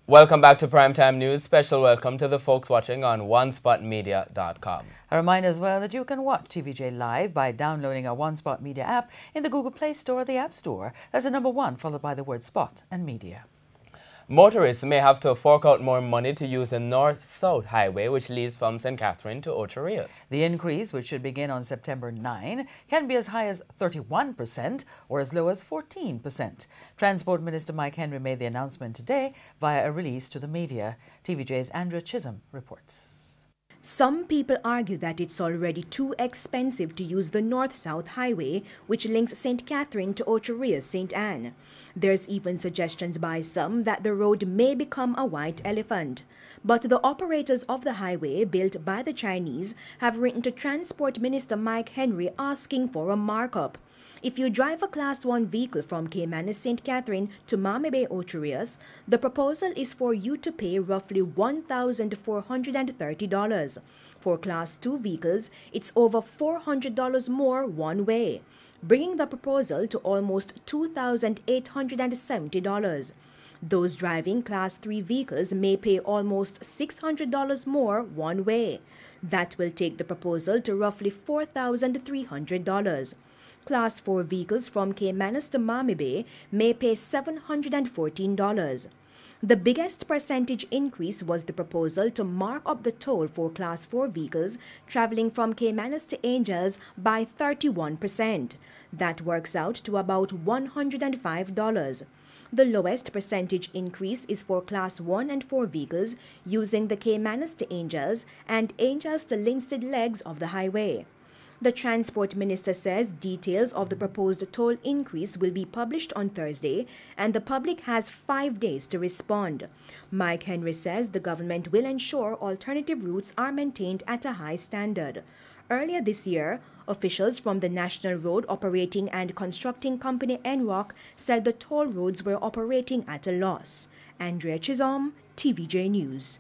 Welcome back to Primetime News. Special welcome to the folks watching on onespotmedia.com. A reminder as well that you can watch TVJ live by downloading our One Spot Media app in the Google Play Store or the App Store. That's the number 1 followed by the word Spot and Media. Motorists may have to fork out more money to use the north-south highway, which leads from St. Catherine to Ocho Rios. The increase, which should begin on September 9, can be as high as 31% or as low as 14%. Transport Minister Mike Henry made the announcement today via a release to the media. TVJ's Andrea Chisholm reports. Some people argue that it's already too expensive to use the north-south highway, which links St. Catherine to Ocho Rios, St. Anne. There's even suggestions by some that the road may become a white elephant. But the operators of the highway, built by the Chinese, have written to Transport Minister Mike Henry asking for a markup. If you drive a Class 1 vehicle from Caymanas St. Catherine to Mame Bay Ocho Rios, the proposal is for you to pay roughly $1,430. For Class 2 vehicles, it's over $400 more one way, bringing the proposal to almost $2,870. Those driving Class 3 vehicles may pay almost $600 more one way. That will take the proposal to roughly $4,300. Class 4 vehicles from Caymanas to Mame Bay may pay $714. The biggest percentage increase was the proposal to mark up the toll for Class 4 vehicles traveling from Caymanas to Angels by 31%. That works out to about $105. The lowest percentage increase is for Class 1 and 4 vehicles using the Caymanas to Angels and Angels to Linstead legs of the highway. The Transport Minister says details of the proposed toll increase will be published on Thursday, and the public has 5 days to respond. Mike Henry says the government will ensure alternative routes are maintained at a high standard. Earlier this year, officials from the National Road Operating and Constructing Company NROC said the toll roads were operating at a loss. Andrea Chisholm, TVJ News.